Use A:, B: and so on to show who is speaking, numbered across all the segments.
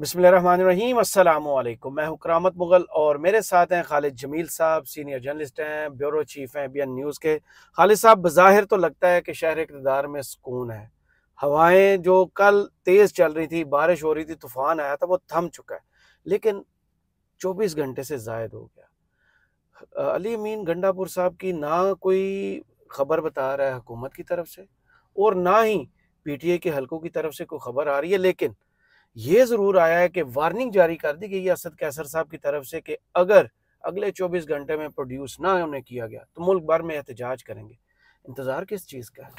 A: बिस्मिल्लाहिर्रहमानिर्रहीम अस्सलामु अलैकुम। मैं हूं करामत मुगल और मेरे साथ हैं खालिद जमील साहब, सीनियर जर्नलिस्ट हैं, ब्यूरो चीफ हैं बीएन न्यूज़ के। खालिद साहब, बज़ाहिर तो लगता है कि शहर इक़्तिदार में सुकून है। हवाएं जो कल तेज़ चल रही थी, बारिश हो रही थी, तूफान आया था, वो थम चुका है, लेकिन 24 घंटे से ज़ायद हो गया। अली अमीन गंडापुर साहब की ना कोई खबर बता रहा है हुकूमत की तरफ से, और ना ही पीटीआई के हलकों की तरफ से कोई खबर आ रही है। लेकिन ये ज़रूर आया है कि वार्निंग जारी कर दी गई है असद कैसर साहब की तरफ से कि अगर अगले 24 घंटे में प्रोड्यूस ना उन्हें किया गया तो मुल्क भर में एहतजाज करेंगे। इंतज़ार किस चीज़ का है?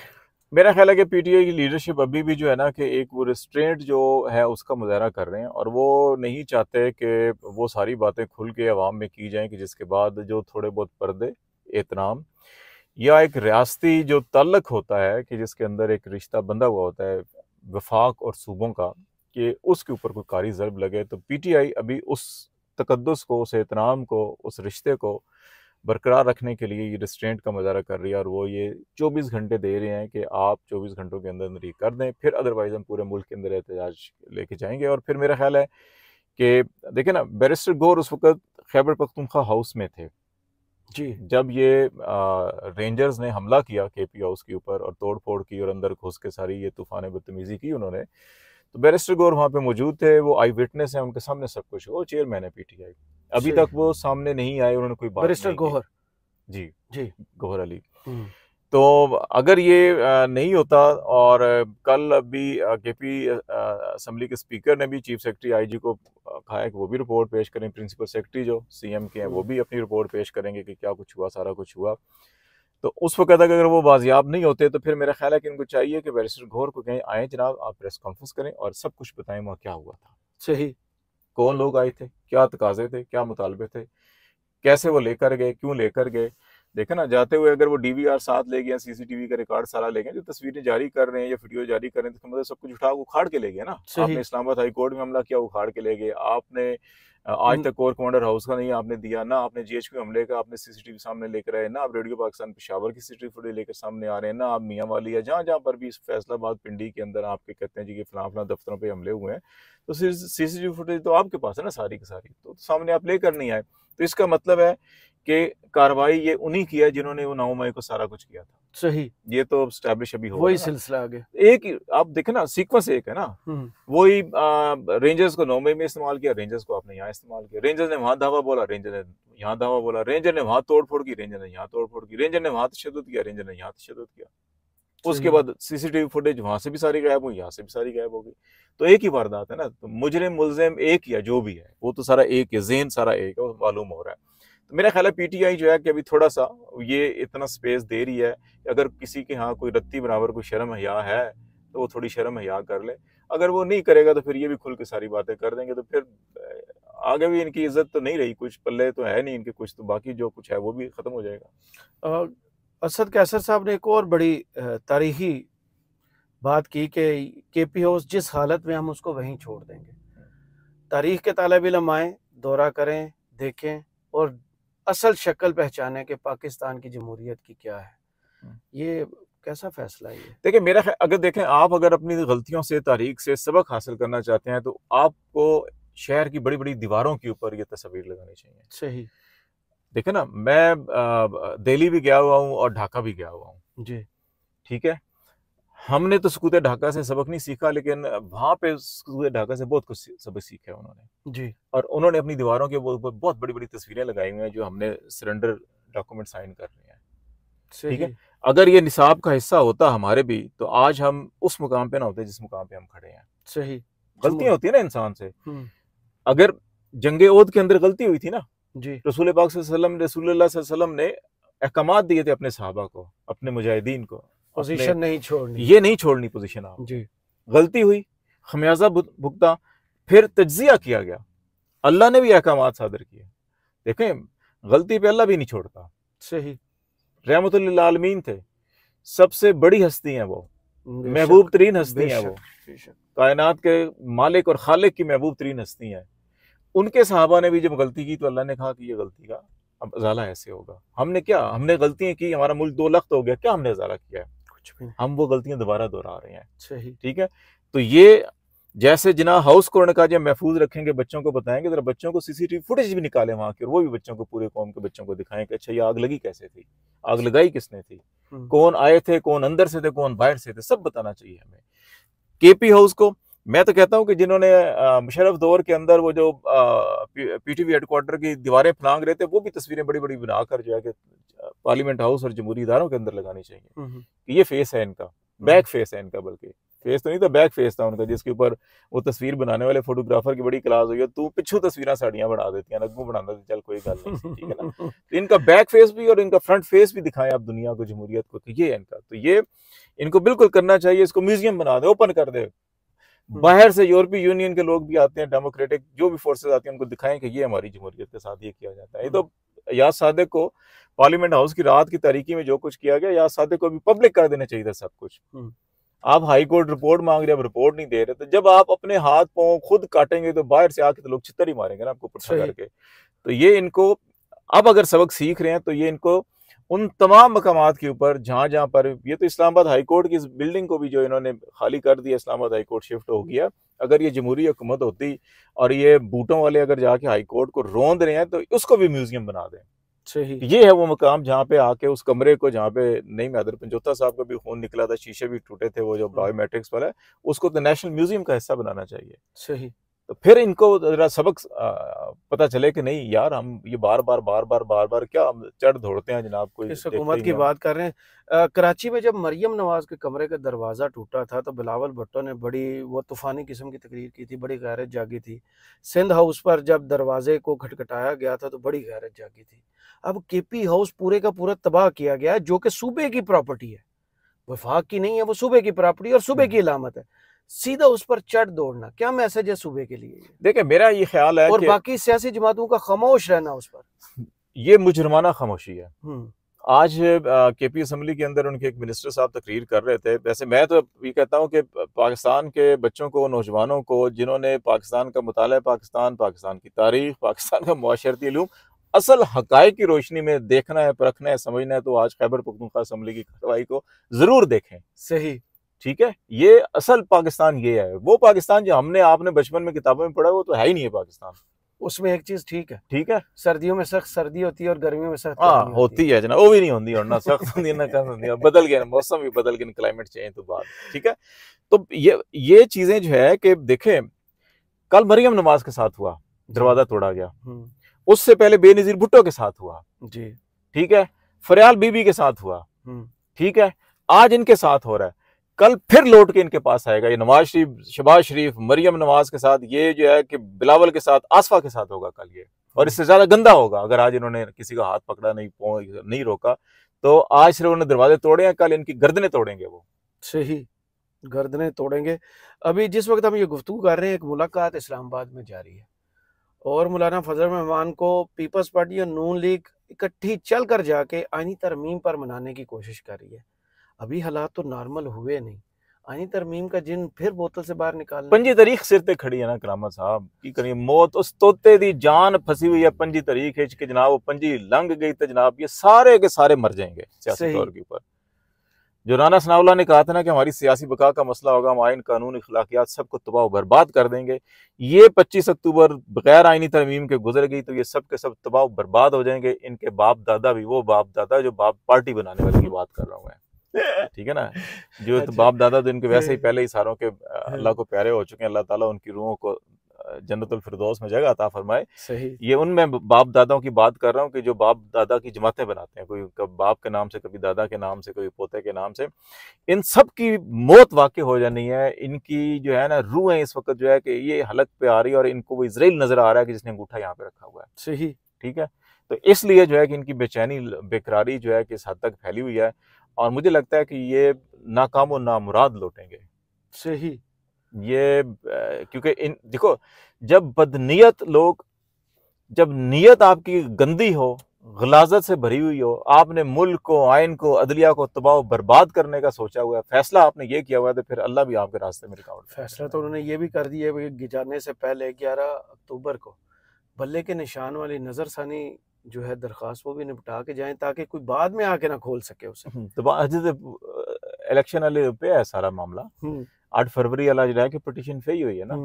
B: मेरा ख्याल है कि पीटीआई की लीडरशिप अभी भी जो है ना कि एक वो रिस्ट्रेंट जो है उसका मुजाहरा कर रहे हैं और वो नहीं चाहते कि वो सारी बातें खुल के अवाम में की जाएं कि जिसके बाद जो थोड़े बहुत पर्दे एहतराम या एक रियासती जो तल्लक होता है कि जिसके अंदर एक रिश्ता बंधा हुआ होता है वफाक और सूबों का, कि उसके ऊपर कोई कारी ज़र्ब लगे, तो पीटीआई अभी उस तकद्दुस को, उस एहतराम को, उस रिश्ते को बरकरार रखने के लिए ये रिस्ट्रेंट का मुजाहरा कर रही है। और वो ये 24 घंटे दे रहे हैं कि आप 24 घंटों के अंदर अंदर ये कर दें, फिर अदरवाइज हम पूरे मुल्क के अंदर एहतजाज लेके जाएंगे। और फिर मेरा ख्याल है कि देखिए ना, बैरिस्टर गौर उस वक्त खैबर पख्तूनख्वा हाउस में थे
A: जी
B: जब ये रेंजर्स ने हमला किया केपी हाउस के ऊपर और तोड़ फोड़ की और अंदर घुस के सारी ये तूफान बदतमीजी की उन्होंने। तो बैरिस्टर गौर वहाँ पे मौजूद थे, वो आई विटनेस है, उनके सामने सब कुछ। वो चेयरमैन है पीटीआई, अभी
A: सही।
B: तक वो सामने नहीं आए, उन्होंने कोई बात
A: बैरिस्टर
B: नहीं की।
A: गोहर।
B: जी,
A: जी।
B: गौहर अली। तो अगर ये नहीं होता, और कल अभी केपी असम्बली के स्पीकर ने भी चीफ सेक्रेटरी आईजी को कहा है कि वो भी रिपोर्ट पेश करें, प्रिंसिपल सेक्रेटरी जो सीएम के हैं वो भी अपनी रिपोर्ट पेश करेंगे कि क्या कुछ हुआ, सारा कुछ हुआ। तो उस वक्त अगर वो बाजियाब नहीं होते तो फिर मेरा ख्याल है कि इनको चाहिए कि बैरिस्टर गौहर को कहें, आए जनाब, आप प्रेस कॉन्फ्रेंस करें और सब कुछ बताएं वहाँ क्या हुआ था,
A: सही।
B: कौन लोग आए थे, क्या तकाजे थे, क्या मुतालबे थे, कैसे वो लेकर गए, क्यों लेकर गए। देखे ना, जाते हुए अगर वो डीवीआर साथ ले गए, सीसीटीवी का रिकॉर्ड सारा ले गए, जो तस्वीरें जारी कर रहे हैं या वीडियो जारी कर रहे हैं, तो मतलब सब कुछ उठा उखाड़ के ले गए ना। आपने
A: सही।
B: इस्लामाबाद हाई कोर्ट में हमला किया, उखाड़ के ले गए आपने। आज तक कोर कमांडर हाउस का नहीं आपने दिया ना, आपने जीएचक्यू हमले का आपने सीसीटीवी सामने लेकर आए ना, आप रेडियो पाकिस्तान पेशावर की सीसीटीवी फुटेज लेकर सामने आ रहे हैं ना, आप मियां वाली या जहाँ जहाँ पर भी फैसलाबाद पिंडी के अंदर आपके कहते हैं जी कि फलां फलां दफ्तरों पे हमले हुए हैं, तो सीसीटीवी फुटेज तो आपके पास है ना सारी की सारी, तो सामने आप लेकर नहीं आए। तो इसका मतलब है कि कार्रवाई ये उन्हीं की है जिन्होंने वो 9 मई को सारा कुछ किया था।
A: सही।
B: ये तो स्टैब्लिश अभी हो
A: वही
B: रहा है
A: सिलसिला आगे।
B: ना। एक ही आप देखे ना, सीक्वेंस एक है ना। वही रेंजर्स को 9 मई में इस्तेमाल किया, रेंजर्स को आपने यहाँ इस्तेमाल किया। रेंजर्स ने वहां धावा बोला, रेंजर ने यहाँ धावा बोला। रेंजर ने वहां तोड़ फोड़ की, रेंजर ने यहाँ तोड़ फोड़ की। रेंजर ने वहां तशद्दुद किया, रेंजर ने यहाँ तशद्दुद किया। उसके बाद सीसीटीवी फुटेज वहां से भी सारी गायब हुई, यहाँ से भी सारी गायब हो गई। तो एक ही वारदात है ना, तो मुजरिम मुलजिम एक ही है, जो भी है वो तो सारा एक है, ज़हन सारा एक है, मालूम हो रहा है। तो मेरा ख्याल है पीटीआई जो है कि अभी थोड़ा सा ये इतना स्पेस दे रही है कि अगर किसी के यहाँ कोई रत्ती बराबर कोई शर्म हया है तो वो थोड़ी शर्म हया कर ले। अगर वो नहीं करेगा तो फिर ये भी खुल के सारी बातें कर देंगे, तो फिर आगे भी इनकी इज्जत तो नहीं रही, कुछ पल्ले तो है नहीं इनके कुछ, तो बाकी जो कुछ है वो भी खत्म हो जाएगा।
A: असद कैसर साहब ने एक और बड़ी तारीखी बात की कि केपी हाउस जिस हालत में हम उसको वहीं छोड़ देंगे। तारीख के तालिब इल्म आए, दौरा करें, देखें और असल शक्ल पहचाने कि पाकिस्तान की जमहूरियत की क्या है। ये कैसा फैसला है ये?
B: देखिए मेरा अगर देखें, आप अगर अपनी गलतियों से, तारीख से सबक हासिल करना चाहते हैं तो आपको शहर की बड़ी बड़ी दीवारों के ऊपर ये तस्वीर लगानी चाहिए।
A: सही।
B: देखे ना, मैं दिल्ली भी गया हुआ हूँ और ढाका भी गया हुआ हूँ।
A: जी।
B: ठीक है, हमने तो सकूत ढाका से सबक नहीं सीखा, लेकिन वहां पे सकूत ढाका से बहुत कुछ सबक सीखा है उन्होंने।
A: जी।
B: और उन्होंने अपनी दीवारों के बहुत बड़ी बड़ी तस्वीरें लगाई हुई हैं जो हमने सरेंडर डॉक्यूमेंट साइन कर रहे हैं। ठीक है, अगर ये निसाब का हिस्सा होता हमारे भी, तो आज हम उस मुकाम पे ना होते जिस मुकाम पे हम खड़े हैं।
A: सही।
B: गलतियां होती है ना इंसान से। अगर जंगे ओद के अंदर गलती हुई थी ना,
A: जी,
B: रसूल पाक सल्लल्लाहु अलैहि वसल्लम ने अहकामात दिए थे अपने सहाबा को, अपने मुजाहिदीन को,
A: पोजीशन नहीं छोड़नी,
B: ये नहीं छोड़नी पोजीशन आप।
A: जी।
B: गलती हुई, खमियाजा भुगता, फिर तज्जिया किया गया, अल्लाह ने भी अहकामात सादर किए। देखें, गलती पे अल्लाह भी नहीं छोड़ता।
A: सही।
B: रहमतुल लिल आलमीन थे, सबसे बड़ी हस्ती हैं वो, महबूब तरीन हस्ती हैं वो, कायनात के मालिक और खालिक की महबूब तरीन हस्ती हैं। उनके सहाबा ने भी जब गलती की तो अल्लाह ने कहा कि ये गलती का अब अजाला ऐसे होगा। हमने क्या, हमने गलतियां की, हमारा मुल्क 2 लख्त हो गया, क्या हमने अजाला किया है?
A: कुछ भी नहीं।
B: हम वो गलतियां दोबारा दोहरा रहे हैं।
A: सही।
B: ठीक है, तो ये जैसे जिना हाउस को उन्होंने कहा जब महफूज रखेंगे, बच्चों को बताएंगे, जरा बच्चों को सीसीटीवी फुटेज भी निकाले वहां की, और वो भी बच्चों को, पूरे कौम के बच्चों को दिखाएं कि अच्छा ये आग लगी कैसे थी, आग लगाई किसने थी, कौन आए थे, कौन अंदर से थे, कौन बाहर से थे, सब बताना चाहिए हमें। केपी हाउस को मैं तो कहता हूँ कि जिन्होंने मुशर्रफ दौर के अंदर वो जो पीटीवी हेडक्वार्टर की दीवारें फलांग रहे थे, वो भी तस्वीरें बड़ी बड़ी बनाकर जो है कि पार्लियामेंट हाउस और जमहूरी इदारों के अंदर लगानी चाहिए। ये फेस है इनका, बैक फेस है इनका, बल्कि फेस तो नहीं था, बैक फेस था उनका, जिसके ऊपर वो तस्वीर बनाने वाले फोटोग्राफर की बड़ी क्लास हुई है, तू पिछू तस्वीर साड़ियां बढ़ा देती है, अगू बना देती, चल कोई गल नहीं, ठीक है ना। तो इनका बैक फेस भी और इनका फ्रंट फेस भी दिखाएं आप दुनिया को, जमहूरियत को, ये है इनका। तो ये इनको बिल्कुल करना चाहिए, इसको म्यूजियम बना दे, ओपन कर दे, बाहर से यूरोपीय यूनियन के लोग भी आते हैं, डेमोक्रेटिक जो भी फोर्सेस आती हैं, उनको दिखाएं कि ये हमारी जमहूरियत के साथ ये किया जाता है। ये तो याद सादिक को पार्लियामेंट हाउस की रात की तारीकी में जो कुछ किया गया, याद सादिक को भी पब्लिक कर देना चाहिए था सब कुछ। आप हाई कोर्ट रिपोर्ट मांग रहे, अब रिपोर्ट नहीं दे रहे, तो जब आप अपने हाथ पांव खुद काटेंगे तो बाहर से आके तो लोग छितर ही मारेंगे ना आपको पुट्ठा करके। तो ये इनको अब अगर सबक सीख रहे हैं तो ये इनको उन तमाम मकामात के ऊपर जहां जहां पर, ये तो इस्लामाबाद हाई कोर्ट की इस बिल्डिंग को भी जो इन्होंने खाली कर दिया, इस्लामाबाद हाई कोर्ट शिफ्ट हो गया, अगर ये जमहूरी हुकूमत होती और ये बूटों वाले अगर जाके हाई कोर्ट को रोंद रहे हैं तो उसको भी म्यूजियम बना दें। सही, ये है वो मकाम जहाँ पे आके उस कमरे को, जहाँ पे नहीं मैदर पंजोता साहब का भी खून निकला था, शीशे भी टूटे थे, वो जो बायोमेट्रिक्स वाला है, उसको तो नेशनल म्यूजियम का हिस्सा बनाना चाहिए। सही, तो फिर इनको जरा सबक पता चले कि नहीं यार, हम ये बार बार क्या हम चढ़ दौड़ते हैं जनाब, कोई
A: इस हुकूमत की बात कर रहे हैं। कराची में जब मरियम नवाज के कमरे का दरवाज़ा टूटा था तो बिलावल भुट्टो ने बड़ी वो तूफानी किस्म की तकरीर की थी, बड़ी गैरत जागी थी। सिंध हाउस पर जब दरवाजे को खटखटाया गया था तो बड़ी गैरत जागी थी। अब केपी हाउस पूरे का पूरा तबाह किया गया है, जो कि सूबे की प्रॉपर्टी है, वफाक की नहीं है, वो सूबे की प्रॉपर्टी और सूबे की इलामत है। सीधा उस पर चढ़ दौड़ना क्या मैसेज है सूबे के लिए?
B: देखिए मेरा ये ख्याल है,
A: और बाकी सियासी जमातों का खामोश रहना उस पर,
B: ये मुजरमाना खामोशी है। आज केपी असम्बली के अंदर उनके एक मिनिस्टर साहब तकरीर कर रहे थे। वैसे मैं तो ये कहता हूँ कि पाकिस्तान के बच्चों को, नौजवानों को, जिन्होंने पाकिस्तान का मुताला, पाकिस्तान की तारीख, पाकिस्तान का मुआशरती इल्म असल हकायक की रोशनी में देखना है, परखना है, समझना है, तो आज खैबर पख्तूनख्वा असम्बली की कार्रवाई को जरूर देखें। सही, ठीक है, ये असल पाकिस्तान ये है। वो पाकिस्तान जो हमने आपने बचपन में किताबों में पढ़ा वो तो है ही नहीं है पाकिस्तान।
A: उसमें एक चीज ठीक है,
B: सर्दियों
A: में सख्त सर्दी होती है और गर्मियों में सख्त
B: होती है जना, वो भी नहीं होती, और ना सख्त होती है ना कम होती है, बदल गया मौसम भी बदल गया, क्लाइमेट चेंज तो बात, ठीक है। तो ये चीजें जो है कि देखें, कल मरियम नवाज के साथ हुआ, दरवाजा तोड़ा गया, उससे पहले बेनजीर भुट्टो के साथ हुआ जी, ठीक है, फरियाल बीबी के साथ हुआ, ठीक है, आज इनके साथ हो रहा है, कल फिर लौट के इनके पास आएगा। ये नवाज शरीफ, शहबाज शरीफ, मरियम नवाज के साथ, ये जो है कि बिलावल के साथ, आसफा के साथ होगा कल ये, और इससे ज्यादा गंदा होगा अगर आज इन्होंने किसी का हाथ पकड़ा नहीं रोका। तो आज सिर्फ उन्होंने दरवाजे तोड़े हैं, कल इनकी गर्दनें तोड़ेंगे वो।
A: सही, गर्दनें तोड़ेंगे। अभी जिस वक्त हम ये गुफ्तगू कर रहे हैं, एक मुलाकात इस्लामाबाद में जारी है और मौलाना फजल रहमान को पीपल्स पार्टी और नून लीग इकट्ठी चल कर जाके आईनी तरमीम पर मनाने की कोशिश कर रही है। अभी हालात तो नॉर्मल हुए नहीं, आईनी तरमीम का जिन फिर बोतल से बाहर निकालना।
B: पंजी तारीख सिर ते खड़ी है ना करामत साहब, की करिए, मौत उस तोते दी जान फंसी हुई है पंजी तारीख है कि जनाब वो पंजी लंघ गई तो जनाब ये सारे के सारे मर जाएंगे सियासी तौर के ऊपर। जो राना सनाउल्लाह ने कहा था ना कि हमारी सियासी बका का मसला होगा, हम आइन, कानून, इखलाकियात सबको तबाह बर्बाद कर देंगे, ये 25 अक्टूबर बगैर आइनी तरमीम के गुजर गई तो ये सब के सब तबाह बर्बाद हो जाएंगे। इनके बाप दादा भी वो बाप दादा जो बाप पार्टी बनाने वाले की बात कर रहा हूँ मैं, ठीक है ना, जो तो बाप दादा तो इनके वैसे ही पहले ही सारों के अल्लाह को प्यारे हो चुके हैं, अल्लाह ताला उनकी रूहों को जन्नतुल फिरदौस में जगह अता फरमाए। सही, ये उनमें बाप दादाओं की बात कर रहा हूँ कि जो बाप दादा की जमातें बनाते हैं, कोई कभी बाप के नाम से, कभी दादा के नाम से, कोई पोते के नाम से, इन सब की मौत वाक़ई हो जानी है। इनकी जो है ना रूहें इस वक्त जो है कि ये हलक पे आ रही है और इनको वो इजराइल नजर आ रहा है कि जिसने अंगूठा यहाँ पे रखा हुआ है। सही, ठीक है, तो इसलिए जो है कि इनकी बेचैनी, बेकरारी जो है कि इस हद तक फैली हुई है और मुझे लगता है कि ये नाकाम और नामुराद लौटेंगे। सही, ये क्योंकि इन देखो, जब बदनीयत लोग, जब नीयत आपकी गंदी हो, गलाजत से भरी हुई हो, आपने मुल्क को, आइन को, अदलिया को तबाह बर्बाद करने का सोचा हुआ है, फैसला आपने ये किया हुआ है, तो फिर अल्लाह भी आपके रास्ते में रुकावट।
A: फैसला तो उन्होंने ये भी कर दिया है कि जाने से पहले 11 अक्टूबर को बल्ले के निशान वाली नजरसानी जो है दरखास्त वो भी निपटा के जाएं ताकि कोई बाद में आके ना खोल सके उसे।
B: तो इलेक्शन वाले पे है सारा मामला। 8 फरवरी वाला जो है कि पिटीशन फही हुई है ना,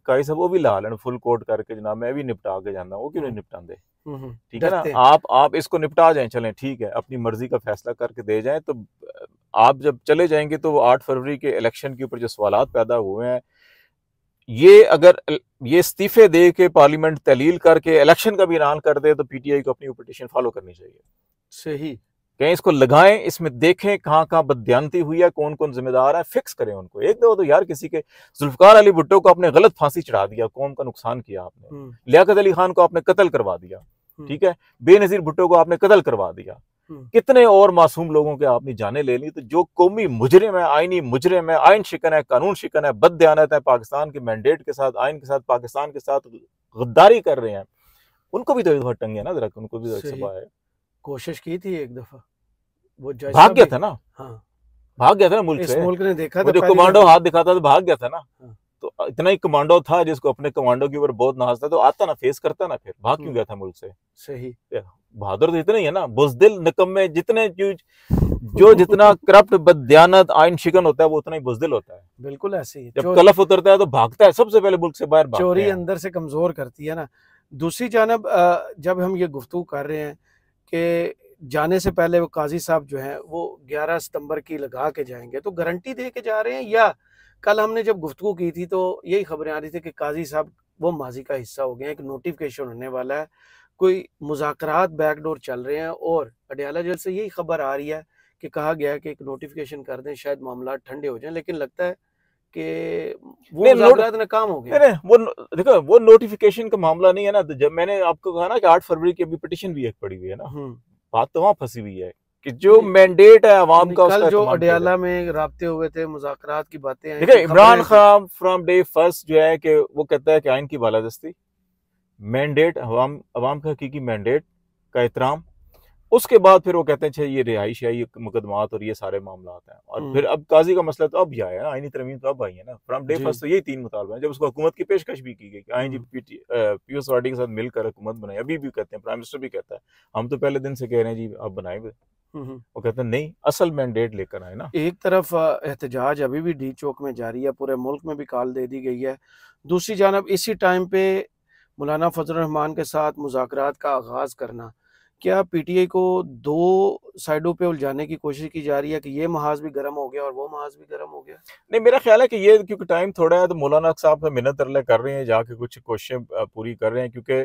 B: काजी साहब वो भी ला लेन फुल कोर्ट करके जनाब मैं भी निपटा के जाना, वो क्यों नहीं निपटाते? ठीक है ना, आप इसको निपटा जाएं, चलें ठीक है, अपनी मर्जी का फैसला करके दे जाएं। तो आप जब चले जाएंगे तो 8 फरवरी के इलेक्शन के ऊपर जो सवालात पैदा हुए हैं, ये अगर ये इस्तीफे दे के पार्लियामेंट तहलील करके इलेक्शन का भी ऐलान कर दे तो पीटीआई को अपनी पिटीशन फॉलो करनी चाहिए।
A: सही,
B: कहीं इसको लगाएं, इसमें देखें कहाँ कहाँ बददियानती हुई है, कौन कौन जिम्मेदार है, फिक्स करें उनको। एक दो तो यार किसी के जुल्फकार अली भुट्टो को आपने गलत फांसी चढ़ा दिया, कौम का नुकसान किया आपने, लियाकत अली खान को आपने कत्ल करवा दिया, ठीक है, बेनजीर भुट्टो को आपने कत्ल करवा दिया, कितने और मासूम लोगों के आपने जाने ले ली। तो जो कौमी मुजरिम है, आईनी मुजरिम है, आइन शिकन है, कानून शिकन है, बददियानत है, पाकिस्तान के मैंडेट के साथ, आइन के साथ, पाकिस्तान के साथ गद्दारी कर रहे हैं, उनको भी तो एक दफा टंगे ना जरा, उनको भी तो है।
A: कोशिश की थी एक दफा, वो
B: भाग गया था ना,
A: हाँ
B: भाग गया था ना मुल्क से।
A: मुल्क ने देखा
B: था, जो कमांडो हाथ दिखाता तो भाग गया था ना। तो इतना ही कमांडो था जिसको अपने कमांडो के ऊपर बहुत नाज था, तो आता ना, फेस करता ना, फिर भाग क्यों गया था मुल्क से?
A: सही,
B: बहादुर तो इतने ही है ना, बुजदिल निकम्मे जितने जो जितना करप्ट बददियानत आइन शिकन होता है वो उतना ही बुजदिल होता है।
A: बिल्कुल ऐसे ही,
B: जब कलफ उतरता है तो भागता है, सबसे पहले मुल्क से बाहर भागता है।
A: चोरी अंदर से कमजोर करती है ना। दूसरी जानब जब हम ये गुफ्तगू कर रहे हैं कि जाने से पहले वो काजी साहब जो हैं वो 11 सितंबर की लगा के जाएंगे, तो गारंटी दे के जा रहे हैं, या कल हमने जब गुफ्तगू की थी तो यही खबरें आ रही थी कि काजी साहब वो माजी का हिस्सा हो गए हैं, एक नोटिफिकेशन होने वाला है, कोई मुज़ाकरात बैकडोर चल रहे हैं, और अडयाला जेल से यही खबर आ रही है कि कहा गया है कि एक नोटिफिकेशन कर दें, शायद मामला ठंडे हो जाएं, लेकिन लगता है कि वो मुज़ाकरात नाकाम हो गए।
B: वो देखो वो नोटिफिकेशन का मामला नहीं है ना। जब मैंने आपको कहा ना कि 8 फरवरी की अभी पिटीशन भी एक पड़ी हुई है ना, बात तो वहां फंसी हुई है कि जो मैंडेट है अवाम का,
A: कल जो अडयाला में राब्ते हुए थे, मुज़ाकरात की बातें हैं।
B: देखिए Imran Khan from day first जो है कि वो कहता है कि आइन की बालादस्ती, मैंडेट अवाम का हकीकी मैंडेट का एहतराम, उसके बाद फिर वो कहते हैं ये रिहाइश है, ये मुकदमात और ये सारे मामला हैं। और फिर अब काजी का मसला तो अब भी आया ना, आईनी तरमीम तो अब आई है ना। फ्रॉम डे फर्स्ट तो यही 3 मुतालबे हैं। जब उसको हुकूमत की पेशकश भी की गई कि आईजी पीयूष वाडी के साथ मिलकर हुकूमत बनाए, अभी भी कहते हैं, प्राइम मिनिस्टर भी कहता है हम तो पहले दिन से कह रहे हैं जी आप बनाए, वो कहते हैं नहीं असल मैंडेट लेकर आए ना।
A: एक तरफ एहतजाज अभी भी डी चौक में जारी है, पूरे मुल्क में भी कॉल दे दी गई है। दूसरी जानब इसी टाइम पे मौलाना फजल रहमान के साथ मुज़ाकरात का आगाज करना, क्या पीटीआई को दो साइडों पे उलझाने की कोशिश की जा रही है कि ये महाज भी गर्म हो गया और वो महाज भी गर्म हो गया?
B: नहीं, मेरा ख्याल है कि ये क्योंकि टाइम थोड़ा है तो मौलाना साहब से मिन्नत तरले कर रहे हैं, जाके कुछ कोशिशें पूरी कर रहे हैं, क्योंकि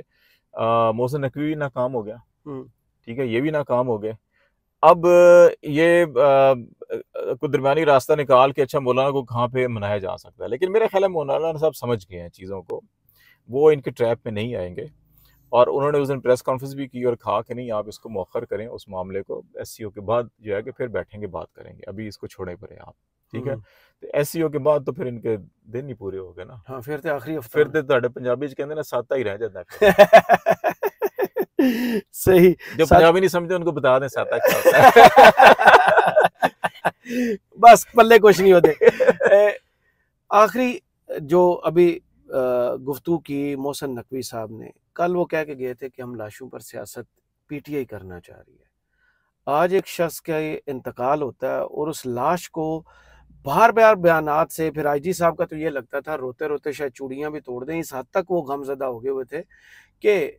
B: मोहसिन नकवी नाकाम हो गया, ठीक है, ये भी नाकाम हो गए। अब ये कोई दरमियानी रास्ता निकाल के अच्छा मौलाना को कहाँ पे मनाया जा सकता है। लेकिन मेरा ख्याल है मौलाना साहब समझ गए हैं चीज़ों को, वो इनके ट्रैप में नहीं आएंगे। और उन्होंने उस दिन प्रेस कॉन्फ्रेंस भी की और कहा कि नहीं आप इसको मौखर करें, उस मामले को एससीओ के बाद जो है कि फिर बैठेंगे बात करेंगे, अभी इसको छोड़े पड़े आप, ठीक है। तो एससीओ के बाद तो फिर इनके दिन ही पूरे हो गए ना।
A: हाँ, फिर तो आखिरी हफ्ता,
B: फिर तो ਤੁਹਾਡੇ पंजाबी च कहते ना साता ही रह जाता है।
A: सही,
B: जो पंजाबी नहीं समझते उनको बता दें साता क्या होता है।
A: बस पल्ले कुछ नहीं होते। आखिरी जो अभी गुफ्तगू की मोहसिन नकवी साहब ने, कल वो कह के गए थे कि हम लाशों पर सियासत पीटीआई करना चाह रही है। आज एक शख्स का इंतकाल होता है और उस लाश को बार बार बयानात से, फिर आईजी साहब का तो ये लगता था रोते रोते शायद चूड़ियाँ भी तोड़ दें, इस हद तक वो गमजदा हो गए हुए थे कि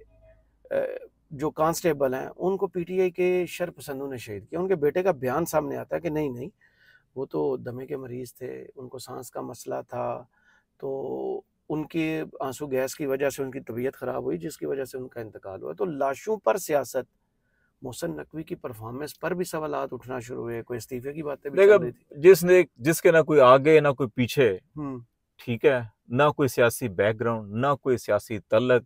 A: जो कांस्टेबल हैं उनको पीटीआई के शरपसंदों ने शहीद किया। उनके बेटे का बयान सामने आता है कि नहीं नहीं वो तो दमे के मरीज़ थे, उनको सांस का मसला था, तो उनके आंसू गैस की वजह से उनकी तबीयत ख़राब हुई जिसकी वजह से उनका इंतकाल हुआ। तो लाशों पर सियासत, मोहसिन नकवी की परफॉर्मेंस पर भी सवालात उठना शुरू हुए, कोई इस्तीफे की बातें भी चल रही थी।
B: जिसके ना कोई आगे ना कोई पीछे, ठीक है, ना कोई सियासी बैकग्राउंड, ना कोई सियासी तल्लक।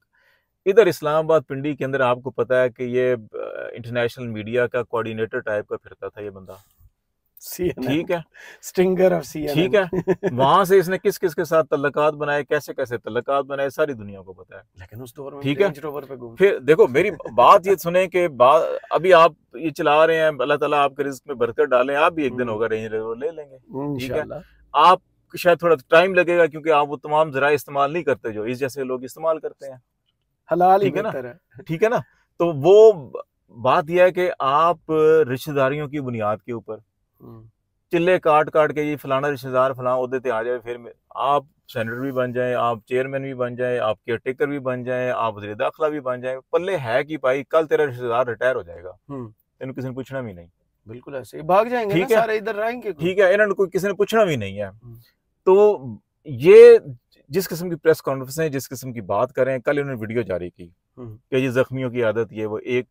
B: इधर इस्लामाबाद पिंडी के अंदर आपको पता है कि ये इंटरनेशनल मीडिया का कोऑर्डिनेटर टाइप का फिरता था ये बंदा, ठीक है,
A: स्टिंगर ऑफ CNN,
B: ठीक है। वहां से इसने किस किस के साथ तल्लकात बनाए, कैसे कैसे तल्लकात बनाए, सारी दुनिया को पता है।
A: लेकिन उस दौर में
B: ठीक है, फिर देखो मेरी बात ये सुने कि अभी आप ये चला रहे हैं, अल्लाह ताला आपके रिस्क में बरकत डालें, आप भी एक दिन होगा रेंज रोवर ले लेंगे, ठीक है। आप शायद थोड़ा टाइम लगेगा क्योंकि आप वो तमाम जरा इस्तेमाल नहीं करते जो इस जैसे लोग इस्तेमाल करते हैं,
A: हलाल ही
B: ठीक है ना,
A: ठीक
B: है ना। तो वो बात यह है कि आप रिश्तेदारियों की बुनियाद के ऊपर चिल्ले काट काट के ये फलाना रिश्तेदार फलाना ओहदे ते आ जाए, फिर आप सेनेटर भी बन जाए, आप चेयरमैन भी बन जाए, आप केयर टेकर भी बन जाए, आप वज़ीर दाखिला भी बन जाए, पल्ले है कि भाई कल तेरा रिश्तेदार रिटायर हो जाएगा, तेन किसी ने पूछना भी नहीं।
A: बिल्कुल ऐसे ही भाग जाएंगे ना सारे, इधर रहेंगे।
B: ठीक है, इन्होंने कोई किसी ने पूछना भी नहीं है। तो ये जिस किस्म की प्रेस कॉन्फ्रेंस है, जिस किस्म की बात करें, कल इन्होंने वीडियो जारी की कि ये जख्मियों की आदत, ये वो एक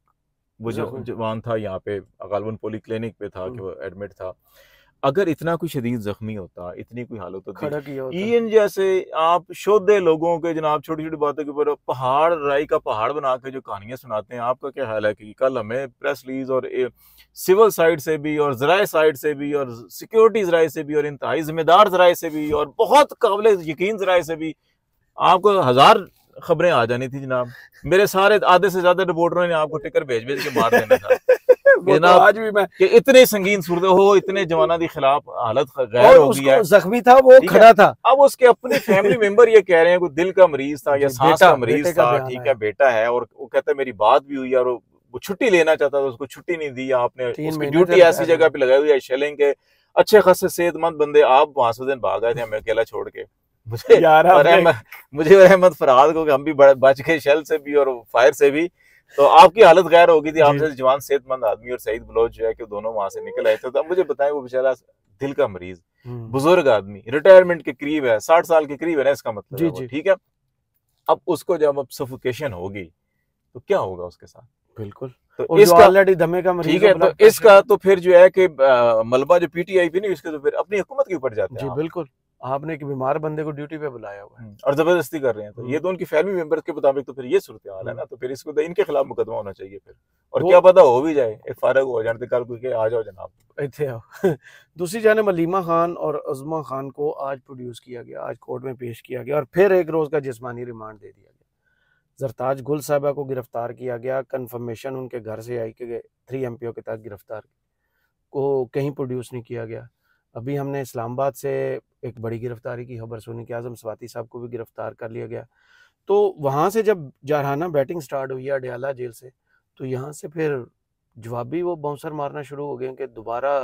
B: वो जो जवान था यहाँ पे गालबन पोली क्लिनिक पे था कि वो एडमिट था, अगर इतना कोई शदीद जख्मी होता, इतनी कोई हालत होती, इन जैसे आप शोधे लोगों के जनाब छोटी छोटी बातों के ऊपर पहाड़ राई का पहाड़ बना के जो कहानियां सुनाते हैं, आपका क्या हाल है कि कल हमें प्रेस रिलीज और सिविल साइड से भी और ज़राए साइड से भी और सिक्योरिटी ज़राए से भी और इंतहाई जिम्मेदार ज़राए से भी और बहुत काबिल यकीन ज़राए से भी आपको 1000 खबरें आ जानी थी जनाब। मेरे सारे आधे से ज्यादा रिपोर्टरों ने आपको टिकर भेज भेज के मार देना था जनाब। आज भी मैं कि इतने संगीन सूरत हो, इतने जवाना के खिलाफ हालत गैर हो गई है,
A: जख्मी था वो खड़ा था,
B: अब उसके अपने फैमिली मेंबर ये कह रहे हैं कोई दिल का मरीज था या सांस का मरीज था, ठीक है बेटा है, और वो कहता है मेरी बात भी हुई और वो छुट्टी लेना चाहता था, उसको छुट्टी नहीं दी आपने, उसकी ड्यूटी ऐसी जगह पे लगाई हुई है शेलिंग के, अच्छे खासे सेहतमंद बंदे, आप वहां से दिन भाग गए थे हमें अकेला छोड़ के। मुझे और अहमद फरहाद को हम भी बच गए शेल से भी और फायर से भी, तो आपकी हालत गैर हो गई थी, आप जैसे जवान सेहतमंद आदमी और सईद बलोच जो है कि दोनों वहां से निकल आए थे। तो अब मुझे बताएं, वो बेचारा दिल का मरीज बुजुर्ग आदमी रिटायरमेंट के करीब है, 60 साल के करीब है ना, इसका मतलब ठीक है। अब उसको जब अब सफोकेशन होगी तो क्या होगा उसके साथ?
A: बिल्कुल, तो इसका ऑलरेडी दमे का मरीज
B: ठीक है, तो इसका तो फिर जो है कि मलबा जो पीटीआई भी नहीं, इसके तो फिर अपनी हुकूमत के ऊपर जाते हैं।
A: बिल्कुल, आपने एक बीमार बंदे को ड्यूटी पे बुलाया हुआ है
B: और जबरदस्ती कर रहे हैं, तो ये तो उनकी फैमिली मेंबर्स के मुताबिक तो फिर ये सूरत हाल है ना, तो फिर इसको तो इनके खिलाफ मुकदमा होना चाहिए फिर, और क्या पता हो भी जाए, एक फारग हो जाने कल कोई आ जाओ जनाब
A: इत्थे आओ। दूसरी जानिब अलीमा खान और अज़मा खान को आज प्रोड्यूस किया गया, आज कोर्ट में पेश किया गया और फिर एक रोज का जिस्मानी रिमांड दे दिया गया। जरताज गुल साहिबा को गिरफ्तार किया गया, कन्फर्मेशन उनके घर से आई कि 3 MPO के तहत गिरफ्तार को कहीं प्रोड्यूस नहीं किया गया। अभी हमने इस्लामाबाद से एक बड़ी गिरफ्तारी की खबर सुनी कि आजम स्वाति साहब को भी गिरफ्तार कर लिया गया। तो वहाँ से जब जारहाना बैटिंग स्टार्ट हुई अडयाला जेल से, तो यहाँ से फिर जवाबी वो बाउंसर मारना शुरू हो गए कि दोबारा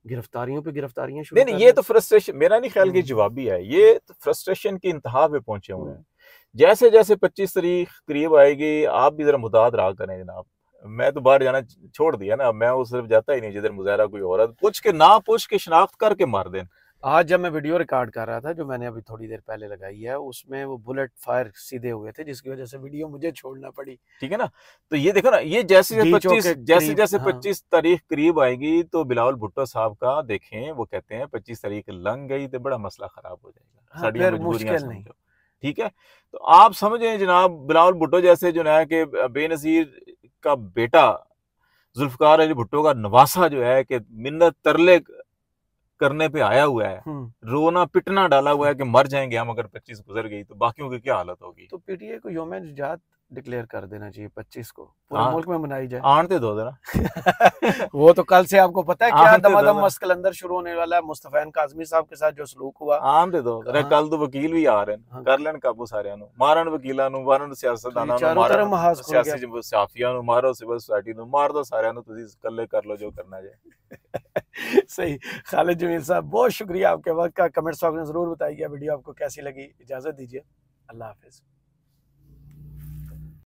A: गिरफ्तारियों पे गिरफ्तारियां शुरू।
B: नहीं, ये तो फ्रस्ट्रेशन, मेरा नहीं ख्याल कि जवाबी है, ये तो फ्रस्ट्रेशन की इंतहा पे पहुंचे हुए हैं। जैसे जैसे 25 तारीख करीब आएगी, आप भी जरा मुताद रहा करें जनाब। मैं तो बाहर जाना छोड़ दिया ना, मैं उस तरफ जाता ही नहीं जिधर मुजाहरा कोई औरत पूछ के ना पूछ के शनाख्त करके मार दें।
A: आज जब मैं वीडियो रिकॉर्ड कर रहा था जो मैंने अभी थोड़ी देर पहले लगाई है, उसमें वो बुलेट फायर सीधे हुए थे, जिसकी वजह से वीडियो मुझे छोड़ना पड़ी।
B: ठीक है ना, तो ये देखो ना, ये जैसे 25 तारीख करीब आएगी तो बिलावल भुट्टो साहब का देखें, वो कहते हैं 25 तारीख लंघ गई तो बड़ा मसला खराब हो जाएगा, साड़ी मजबूरियां समझो। ठीक है, तो आप समझें जनाब, बिलावल भुट्टो जैसे जो है कि बेनजीर का बेटा जुल्फकार अली भुट्टो का नवासा जो है कि मिन्नत तरले करने पे आया हुआ है, रोना पिटना डाला हुआ है कि मर जाएंगे हम अगर 25 गुजर गई तो बाकियों की क्या हालत होगी।
A: तो पीटीआई को यौम निजात डिक्लेयर कर देना चाहिए 25 को, पूरे मुल्क में मनाई जाए।
B: आनते दो जरा।
A: वो तो कल से आपको पता है क्या दमादम मस्त कलंदर शुरू होने वाला है मुस्तफैन काज़मी साहब के साथ जो सलूक हुआ।
B: आनते दो, कल तो वकील भी आ रहे हैं, कर लेन काबू सारियां नु, मारन वकीलां नु, मारन सियासतदानां नु, मारन सियासी सहाफियां नु, मारो सिविल सोसाइटी नु, मार दो सारियां नु, तुसी कल्ले कर लो जो करना जाए।
A: सही। खालिद जमील साहब बहुत शुक्रिया आपके वक्त का, कमेंट्स बॉक्स में जरूर बताइए वीडियो आपको कैसी लगी। इजाजत दीजिए, अल्लाह हाफिज।